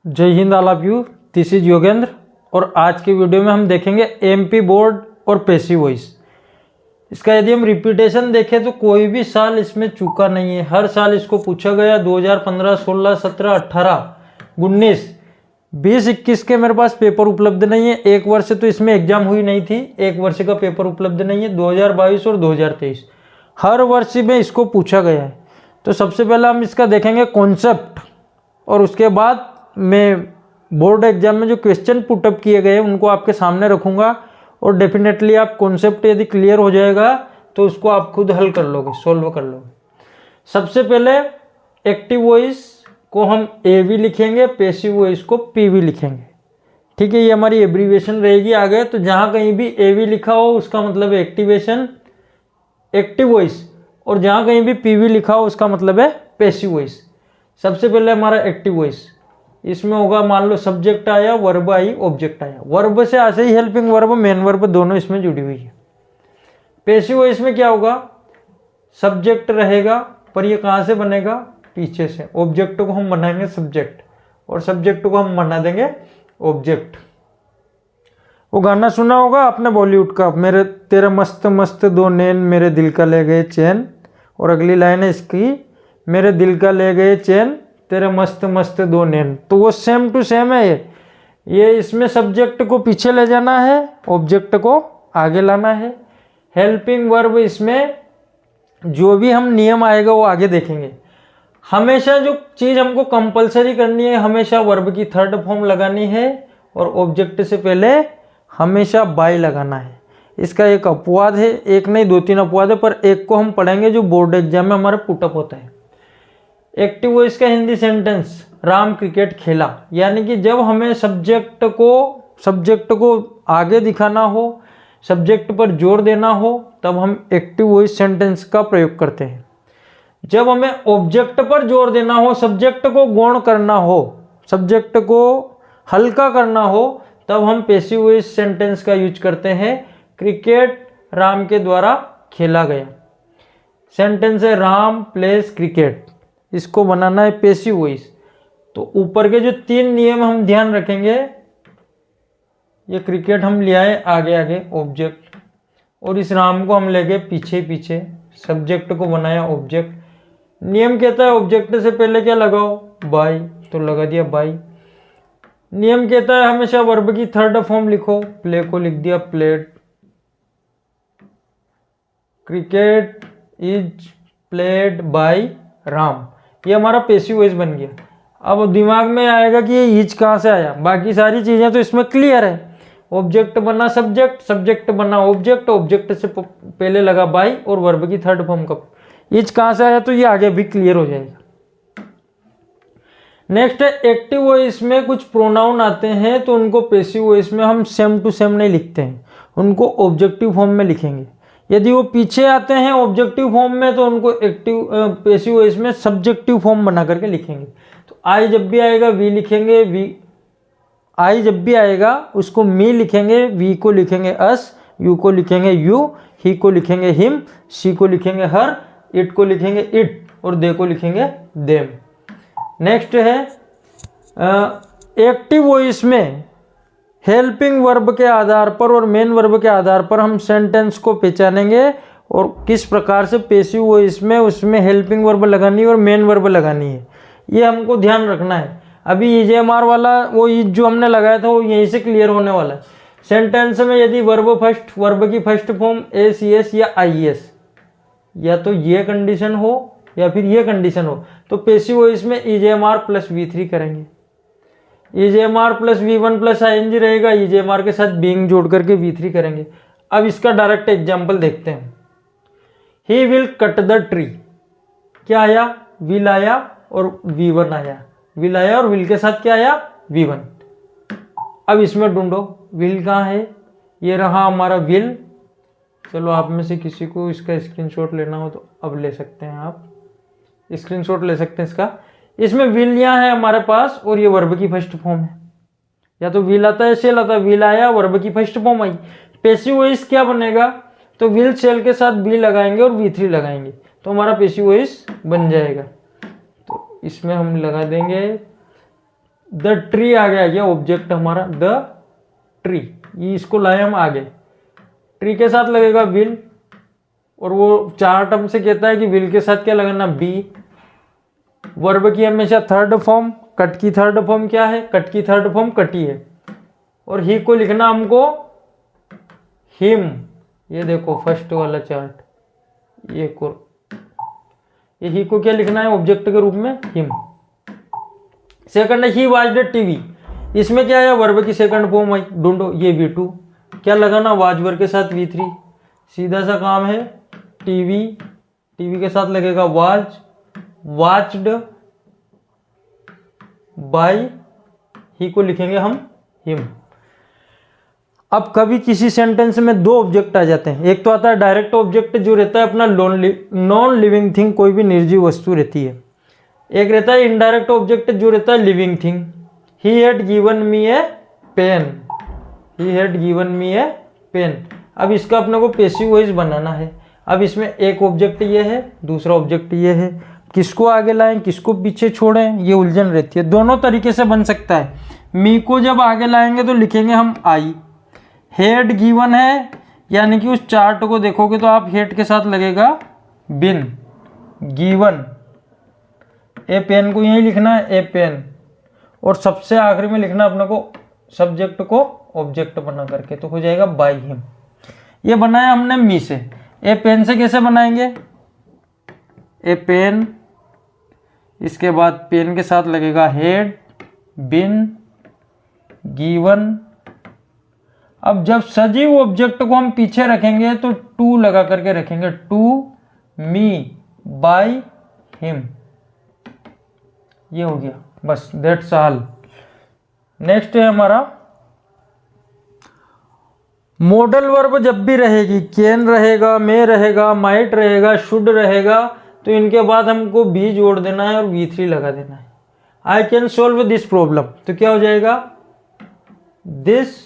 जय Hind all of you, this is Yogendra. और आज की वीडियो में हम देखेंगे एमपी बोर्ड और पैसिव वॉइस। इसका यदि हम रिपीटेशन देखें तो कोई भी साल इसमें चूका नहीं है। हर साल इसको पूछा गया। 2015, 16, 17, 18, 19, 20, 21 के मेरे पास पेपर उपलब्ध नहीं है। एक वर्ष तो इसमें एग्जाम हुई नहीं थी, एक वर्ष का पेपर उपलब्ध नहीं है। 2022 और 2023 हर वर्ष में इसको पूछा गया है। तो सबसे पहले हम इसका देखेंगे कॉन्सेप्ट, और उसके बाद मैं बोर्ड एग्जाम में जो क्वेश्चन पुटअप किए गए उनको आपके सामने रखूंगा। और डेफिनेटली आप कॉन्सेप्ट यदि क्लियर हो जाएगा तो उसको आप खुद हल कर लोगे, सॉल्व कर लोगे। सबसे पहले एक्टिव वॉइस को हम एवी लिखेंगे, पैसिव वॉइस को पीवी लिखेंगे। ठीक है, ये हमारी एब्रीविएशन रहेगी आगे। तो जहाँ कहीं भी एवी लिखा हो उसका मतलब है एक्टिवेशन, एक्टिव वॉइस, और जहाँ कहीं भी पीवी लिखा हो उसका मतलब है पैसिव वॉइस। सबसे पहले हमारा एक्टिव वॉइस, इसमें होगा मान लो सब्जेक्ट आया, वर्ब आई, ऑब्जेक्ट आया। वर्ब से ऐसे ही हेल्पिंग वर्ब, मेन वर्ब दोनों इसमें जुड़ी हुई है। पैसिव वॉइस में क्या होगा, सब्जेक्ट रहेगा, पर ये कहाँ से बनेगा, पीछे से। ऑब्जेक्ट को हम बनाएंगे सब्जेक्ट, और सब्जेक्ट को हम बना देंगे ऑब्जेक्ट। वो गाना सुना होगा आपने बॉलीवुड का, मेरे तेरे मस्त मस्त दो नैन मेरे दिल का ले गए चैन। और अगली लाइन है इसकी, मेरे दिल का ले गए चैन तेरे मस्त मस्त दो नैन। तो वो सेम टू सेम है। ये इसमें सब्जेक्ट को पीछे ले जाना है, ऑब्जेक्ट को आगे लाना है। हेल्पिंग वर्ब, इसमें जो भी हम नियम आएगा वो आगे देखेंगे। हमेशा जो चीज़ हमको कंपलसरी करनी है, हमेशा वर्ब की थर्ड फॉर्म लगानी है, और ऑब्जेक्ट से पहले हमेशा बाय लगाना है। इसका एक अपवाद है, एक नहीं 2-3 अपवाद है, पर एक को हम पढ़ेंगे जो बोर्ड एग्जाम में हमारा पुटअप होता है। एक्टिव वॉइस का हिंदी सेंटेंस, राम क्रिकेट खेला। यानी कि जब हमें सब्जेक्ट को आगे दिखाना हो, सब्जेक्ट पर जोर देना हो, तब हम एक्टिव वॉइस सेंटेंस का प्रयोग करते हैं। जब हमें ऑब्जेक्ट पर जोर देना हो, सब्जेक्ट को गौण करना हो, सब्जेक्ट को हल्का करना हो, तब हम पैसिव वॉइस सेंटेंस का यूज करते हैं। क्रिकेट राम के द्वारा खेला गया। सेंटेंस है राम प्लेस क्रिकेट, इसको बनाना है पैसिव वॉइस। तो ऊपर के जो 3 नियम हम ध्यान रखेंगे, ये क्रिकेट हम ले आए आगे आगे ऑब्जेक्ट, और इस राम को हम ले गए पीछे पीछे, सब्जेक्ट को बनाया ऑब्जेक्ट। नियम कहता है ऑब्जेक्ट से पहले क्या लगाओ, बाय, तो लगा दिया बाय। नियम कहता है हमेशा वर्ब की थर्ड फॉर्म लिखो, प्ले को लिख दिया played. Cricket is played by Ram, ये हमारा पैसिव वॉइस बन गया। अब दिमाग में आएगा कि ये इज कहाँ से आया। बाकी सारी चीजें तो इसमें क्लियर है। ऑब्जेक्ट बना सब्जेक्ट, सब्जेक्ट बना ऑब्जेक्ट, ऑब्जेक्ट से पहले लगा बाय, और वर्ब की थर्ड फॉर्म का इज कहाँ से आया, तो ये आगे भी क्लियर हो जाएगा। नेक्स्ट है एक्टिव वॉइस में कुछ प्रोनाउन आते हैं, तो उनको पैसिव वॉइस में हम सेम टू सेम नहीं लिखते हैं, उनको ऑब्जेक्टिव फॉर्म में लिखेंगे। यदि वो पीछे आते हैं ऑब्जेक्टिव फॉर्म में, तो उनको पैसिव वॉइस में सब्जेक्टिव फॉर्म बना करके लिखेंगे। तो आई जब भी आएगा वी लिखेंगे, वी आई जब भी आएगा उसको मी लिखेंगे, वी को लिखेंगे अस, यू को लिखेंगे यू, ही को लिखेंगे हिम, शी को लिखेंगे हर, इट को लिखेंगे इट, और दे को लिखेंगे देम। नेक्स्ट है एक्टिव वॉइस में हेल्पिंग वर्ब के आधार पर और मेन वर्ब के आधार पर हम सेंटेंस को पहचानेंगे, और किस प्रकार से पैसिव वॉइस में उसमें हेल्पिंग वर्ब लगानी है और मेन वर्ब लगानी है, ये हमको ध्यान रखना है। अभी ईजेएमआर वाला वो जो हमने लगाया था वो यहीं से क्लियर होने वाला है। सेंटेंस में यदि वर्ब की फर्स्ट फॉर्म एस, ईएस या आईएस, या तो ये कंडीशन हो या फिर ये कंडीशन हो, तो पैसिव वॉइस में ईजेएमआर प्लस V3 करेंगे। ईजेएमआर प्लस V1 प्लस आईएनजी रहेगा, ईजेएमआर के साथ बीइंग जोड़ करके V3 करेंगे। अब इसका डायरेक्ट एग्जांपल देखते हैं। He will cut the tree, क्या आया, विल आया और V1 आया, विल आया और विल के साथ क्या आया, V1। अब इसमें ढूंढो विल कहाँ है, ये रहा हमारा विल। चलो आप में से किसी को इसका स्क्रीनशॉट लेना हो तो अब ले सकते हैं, आप स्क्रीनशॉट ले सकते हैं इसका। इसमें विल यहाँ है हमारे पास, और ये वर्ब की फर्स्ट फॉर्म है। या तो विल आता है, सेल आता है, विल आया, वर्ब की first form I. Passive voice क्या बनेगा, तो विल सेल के साथ बी लगाएंगे और V3 लगाएंगे, तो हमारा पैसिव वॉइस बन जाएगा। तो इसमें हम लगा देंगे द ट्री आगे आ गया ऑब्जेक्ट हमारा, द ट्री, इसको लाए हम आगे, ट्री के साथ लगेगा विल, और वो 4 टर्म से कहता है कि विल के साथ क्या लगाना, बी। वर्ब की हमेशा थर्ड फॉर्म, कट की थर्ड फॉर्म क्या है, कट की थर्ड फॉर्म कटी है, और ही को लिखना हमको हिम। ये देखो फर्स्ट वाला चार्ट, ये ही को क्या लिखना है, ऑब्जेक्ट के रूप में हिम। सेकंड है ही वाज द टीवी, इसमें क्या है, वर्ब की सेकंड फॉर्म आई, ढूंढो, ये V2, क्या लगाना, वाज वर्ब के साथ V3, सीधा सा काम है। टीवी, टीवी के साथ लगेगा वाज, वाच्ड बाय, ही को लिखेंगे हम हिम। अब कभी किसी सेंटेंस में 2 ऑब्जेक्ट आ जाते हैं, एक तो आता है डायरेक्ट ऑब्जेक्ट जो रहता है अपना नॉन लिविंग थिंग, कोई भी निर्जीव वस्तु रहती है, एक रहता है इनडायरेक्ट ऑब्जेक्ट जो रहता है living thing. He had given me a pen, he had given me a pen. अब इसका अपने को पैसिव वॉइस बनाना है। अब इसमें एक ऑब्जेक्ट ये है, दूसरा ऑब्जेक्ट ये है, किसको आगे लाएं किसको पीछे छोड़ें, ये उलझन रहती है। दोनों तरीके से बन सकता है। मी को जब आगे लाएंगे तो लिखेंगे हम आई, हेड गिवन है, यानी कि उस चार्ट को देखोगे तो आप हेड के साथ लगेगा बिन, गिवन, ए पेन को यही लिखना है, ए पेन, और सबसे आखिरी में लिखना अपने को सब्जेक्ट को ऑब्जेक्ट बना करके, तो हो जाएगा बाय हिम। ये बनाया हमने मी से। ए पेन से कैसे बनाएंगे, ए पेन, इसके बाद पेन के साथ लगेगा हेड, बिन, गिवन। अब जब सजीव ऑब्जेक्ट को हम पीछे रखेंगे तो टू लगा करके रखेंगे, टू मी बाय हिम, ये हो गया, बस दैट्स ऑल। नेक्स्ट है हमारा मॉडल वर्ब। जब भी रहेगी, कैन रहेगा, मे रहेगा, माइट रहेगा, शुड रहेगा, तो इनके बाद हमको बी जोड़ देना है और V3 लगा देना है। I can solve this problem, तो क्या हो जाएगा, दिस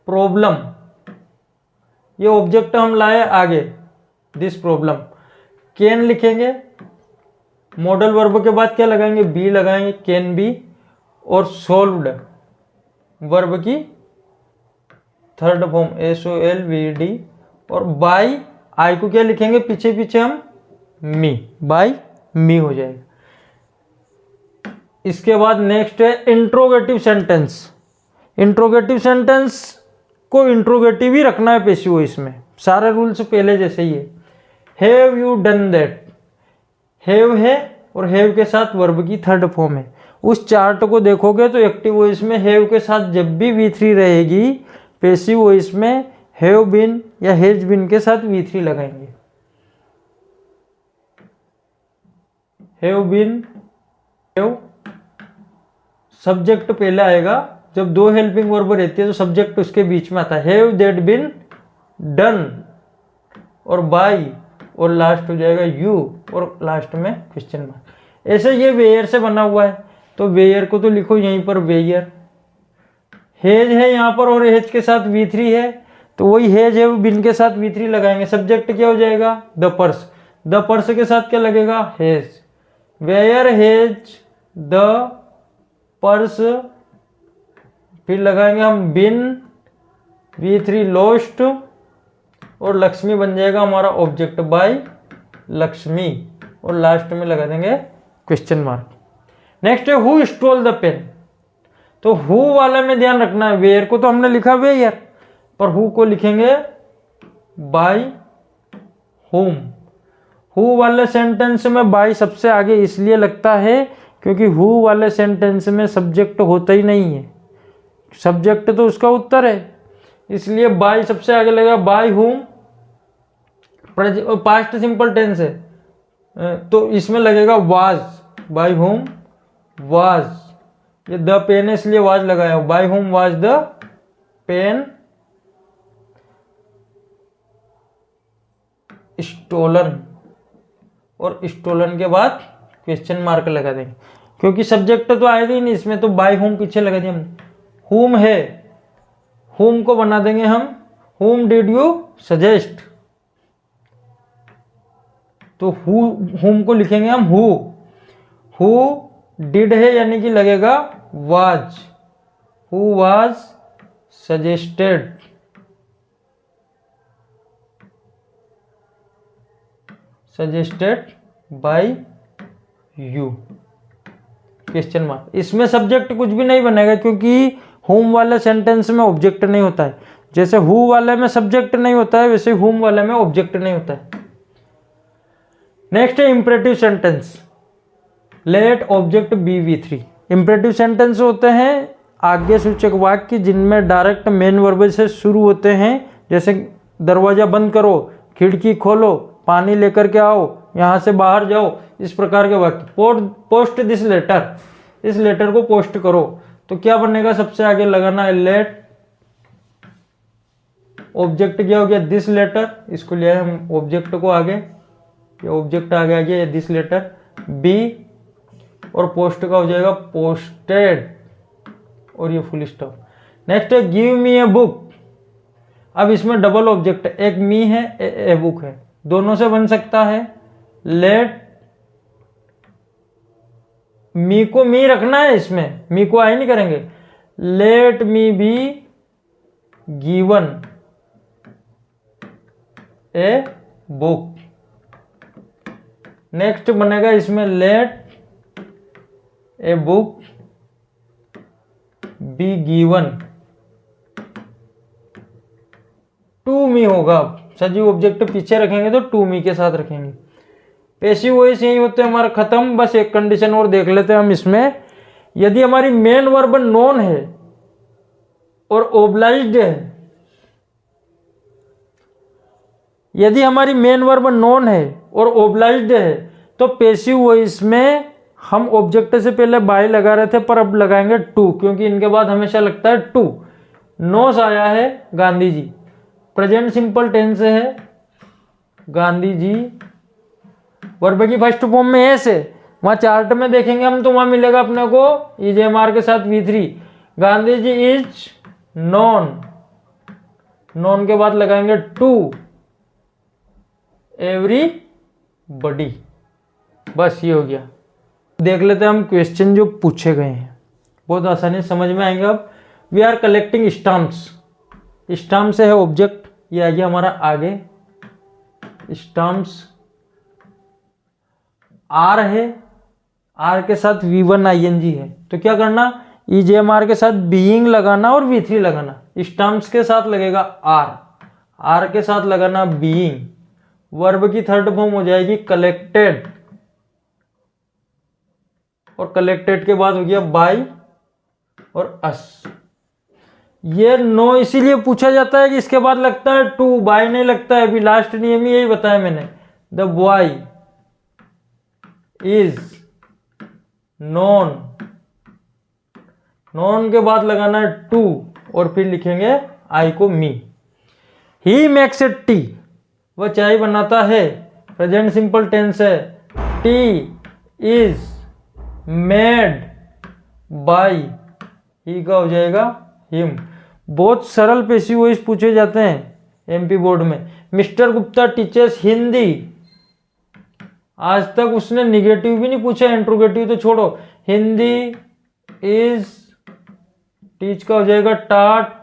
प्रॉब्लम, ये ऑब्जेक्ट हम लाए आगे, दिस प्रॉब्लम। कैन लिखेंगे, मॉडल वर्ब के बाद क्या लगाएंगे, बी लगाएंगे, कैन बी, और सोल्व्ड वर्ब की थर्ड फॉर्म SOLVD, और बाय आई को क्या लिखेंगे पीछे पीछे हम, मी, बाय मी हो जाएगा। इसके बाद नेक्स्ट है इंट्रोगेटिव सेंटेंस। इंट्रोगेटिव सेंटेंस को इंट्रोगेटिव ही रखना है पैसिव वॉइस में, सारे रूल्स पहले जैसे ही है। Have you done that, have है और हैव के साथ वर्ब की थर्ड फॉर्म है। उस चार्ट को देखोगे तो एक्टिव वॉइस में हैव के साथ जब भी V3 रहेगी, पैसिव वॉइस में हैव बीन या हैज बीन के साथ V3 लगाएंगे। हैव बीन, हैव, सब्जेक्ट पहले आएगा, जब 2 हेल्पिंग वर्ब रहती है तो सब्जेक्ट उसके बीच में आता है। हैव दैट बीन डन, और बाय, और लास्ट हो जाएगा यू, और लास्ट में क्वेश्चन मार्क। ऐसे ये वेयर से बना हुआ है, तो वेयर को तो लिखो यहीं पर वेयर। हेज है यहाँ पर और हेज के साथ V3 है, तो वही हेज है बिन के साथ V3 लगाएंगे। सब्जेक्ट क्या हो जाएगा, द पर्स, द पर्स के साथ क्या लगेगा, has. Where has the purse, फिर लगाएंगे हम बिन, V3 लॉस्ट, और लक्ष्मी बन जाएगा हमारा ऑब्जेक्ट बाय लक्ष्मी, और लास्ट में लगा देंगे क्वेश्चन मार्क। नेक्स्ट है हु स्टोल द पेन, तो हु वाले में ध्यान रखना है, वेयर को तो हमने लिखा वेयर, पर हु को लिखेंगे बाय हुम। हु वाले सेंटेंस में बाय सबसे आगे इसलिए लगता है क्योंकि हु वाले सेंटेंस में सब्जेक्ट होता ही नहीं है, सब्जेक्ट तो उसका उत्तर है, इसलिए बाय सबसे आगे लगेगा। By whom past simple tense है, तो इसमें लगेगा वाज, बाय हुम वाज, ये द पेन है इसलिए वाज लगाया, by whom was the pen stolen, और स्टोलन के बाद क्वेश्चन मार्क लगा देंगे, क्योंकि सब्जेक्ट तो आएगा ही नहीं इसमें, तो बाय हुम पीछे लगा दिया हमने। हुम है, हुम को बना देंगे हम हुम डिड यू सजेस्ट, तो हुम को लिखेंगे हम हु डिड है यानी कि लगेगा was, who was suggested, suggested by you, question mark. इसमें सब्जेक्ट कुछ भी नहीं बनेगा क्योंकि हुम वाले सेंटेंस में ऑब्जेक्ट नहीं होता है। जैसे हु वाले में सब्जेक्ट नहीं होता है वैसे हुम वाले में ऑब्जेक्ट नहीं होता है। नेक्स्ट है imperative sentence, let object be V3। Imperative sentence होते हैं आगे सूचक वाक्य जिनमें डायरेक्ट मेन वर्ब से शुरू होते हैं, जैसे दरवाजा बंद करो, खिड़की खोलो, पानी लेकर के आओ, यहाँ से बाहर जाओ, इस प्रकार के वाक्य। पोस्ट दिस लेटर, इस लेटर को पोस्ट करो, तो क्या बनेगा, सबसे आगे लगाना है लेट, ऑब्जेक्ट क्या हो गया दिस लेटर, इसको लिया हम ऑब्जेक्ट को आगे, ये ऑब्जेक्ट आगे आ गया दिस लेटर बी, और पोस्ट का हो जाएगा पोस्टेड, और ये फुल स्टॉप। नेक्स्ट है गिव मी ए बुक। अब इसमें डबल ऑब्जेक्ट है, एक मी है ए बुक है, दोनों से बन सकता है। लेट मी को मी रखना है, इसमें मी को आई नहीं करेंगे। Let me be given a book. Next बनेगा इसमें let a book be given to me होगा, सजीव ऑब्जेक्ट पीछे रखेंगे तो टू मी के साथ रखेंगे। पैसिव वॉइस यही होते हैं हमारा खत्म। बस एक कंडीशन और देख लेते हैं हम इसमें, यदि हमारी मेन वर्ब नॉन है और ओब्लाइज्ड है, यदि हमारी मेन वर्ब नॉन है और ओब्लाइज्ड है तो पैसिव वॉइस में हम ऑब्जेक्ट से पहले बाय लगा रहे थे पर अब लगाएंगे टू, क्योंकि इनके बाद हमेशा लगता है टू। नोस आया है Gandhi ji, present simple tense है गांधी जी, वर्ब की फर्स्ट फॉर्म में एस है, वहां चार्ट में देखेंगे हम तो वहां मिलेगा अपने को EJMR के साथ V3। Gandhi ji is known, known के बाद लगाएंगे टू एवरीबॉडी। बस ये हो गया। देख लेते हैं हम क्वेश्चन जो पूछे गए हैं, बहुत आसानी से समझ में आएंगे। अब we are collecting stamps, stamp से है ऑब्जेक्ट, ये आ गया हमारा आगे स्टाम्प्स। आर है, आर के साथ V1 ING है, तो क्या करना, EJMR के साथ बीइंग लगाना और V3 लगाना। स्टाम्प्स के साथ लगेगा आर, आर के साथ लगाना बीइंग, वर्ब की थर्ड फॉर्म हो जाएगी कलेक्टेड, और कलेक्टेड के बाद हो गया बाय और अस। ये नो इसीलिए पूछा जाता है कि इसके बाद लगता है टू, बाय नहीं लगता है। अभी लास्ट नियम ही यही बताया मैंने, the boy is known, known के बाद लगाना है टू और फिर लिखेंगे आई को मी। ही मेक्स इट टी, वह चाय बनाता है, प्रेजेंट सिंपल टेंस है। टी इज मेड बाय, ही का हो जाएगा हिम। बहुत सरल पैसिव वॉइस पूछे जाते हैं MP बोर्ड में। मिस्टर गुप्ता टीचर्स हिंदी, आज तक उसने निगेटिव भी नहीं पूछा, इंट्रोगेटिव तो छोड़ो। हिंदी इज, टीच का हो जाएगा taught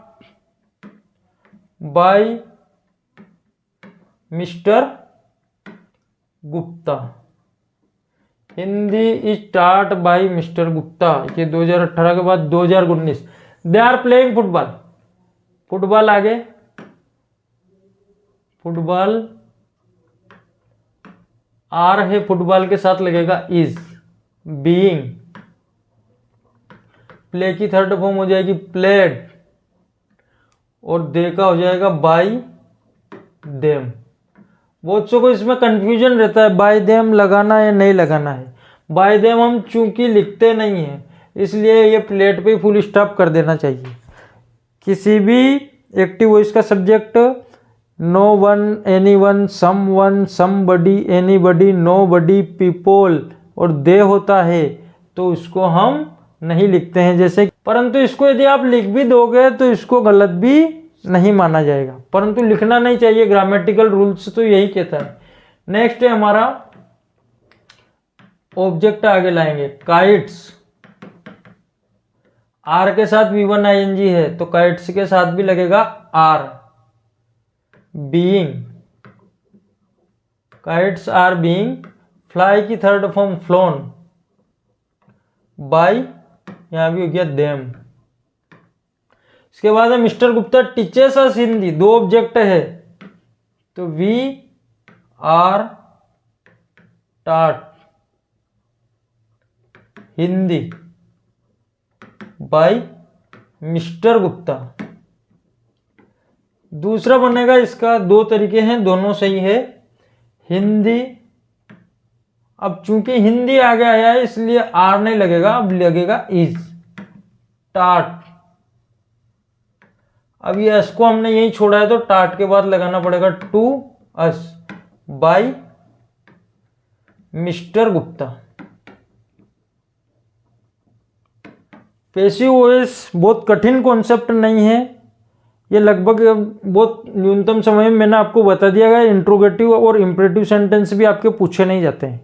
by Mister Gupta. Hindi is taught by Mister Gupta, ये 2018 के बाद 2019। They are playing football, football आगे, फुटबॉल आर है, फुटबॉल के साथ लगेगा इज। बीइंग, प्ले की थर्ड फॉर्म हो जाएगी प्लेड, और दे का हो जाएगा बाय देम। बहुत सौ को इसमें कंफ्यूजन रहता है बाय देम लगाना है या नहीं लगाना है। बाय देम हम चूंकि लिखते नहीं है इसलिए ये प्लेट पे फुल स्टॉप कर देना चाहिए। किसी भी एक्टिव वॉइस का subject no one, any one, some one, somebody, anybody, nobody, people और दे होता है तो उसको हम नहीं लिखते हैं जैसे, परंतु इसको यदि आप लिख भी दोगे तो इसको गलत भी नहीं माना जाएगा, परंतु लिखना नहीं चाहिए। ग्रामेटिकल रूल्स तो यही कहता है। नेक्स्ट है हमारा ऑब्जेक्ट आगे लाएंगे, काइट्स, आर के साथ V1 ing है तो काइट्स के साथ भी लगेगा are. Being, kites are being, fly की थर्ड फॉर्म फ्लोन, बाय, यहां भी हो गया देम। इसके बाद है Mister Gupta teaches us Hindi, दो ऑब्जेक्ट है तो वी आर टाट हिंदी बाय मिस्टर गुप्ता। दूसरा बनेगा इसका, दो तरीके हैं, दोनों सही है। हिंदी, अब चूंकि हिंदी आगे आया है इसलिए आर नहीं लगेगा, अब लगेगा इज, टाट। अब ये एस को हमने यही छोड़ा है तो टाट के बाद लगाना पड़ेगा to us by Mister Gupta. Passive voice बहुत कठिन कॉन्सेप्ट नहीं है, ये लगभग बहुत न्यूनतम समय में मैंने आपको बता दिया गया। इंट्रोगेटिव और इम्परेटिव सेंटेंस भी आपके पूछे नहीं जाते हैं,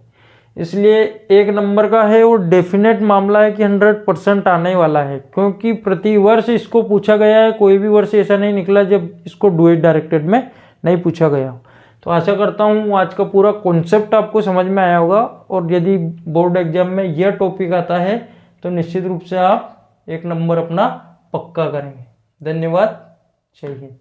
इसलिए 1 नंबर का है वो डेफिनेट मामला है कि 100% आने वाला है, क्योंकि प्रति वर्ष इसको पूछा गया है। कोई भी वर्ष ऐसा नहीं निकला जब इसको डुएट डायरेक्टेड में नहीं पूछा गया। तो आशा करता हूँ आज का पूरा कॉन्सेप्ट आपको समझ में आया होगा, और यदि बोर्ड एग्जाम में यह टॉपिक आता है तो निश्चित रूप से आप 1 नंबर अपना पक्का करेंगे। धन्यवाद, जय हिंद।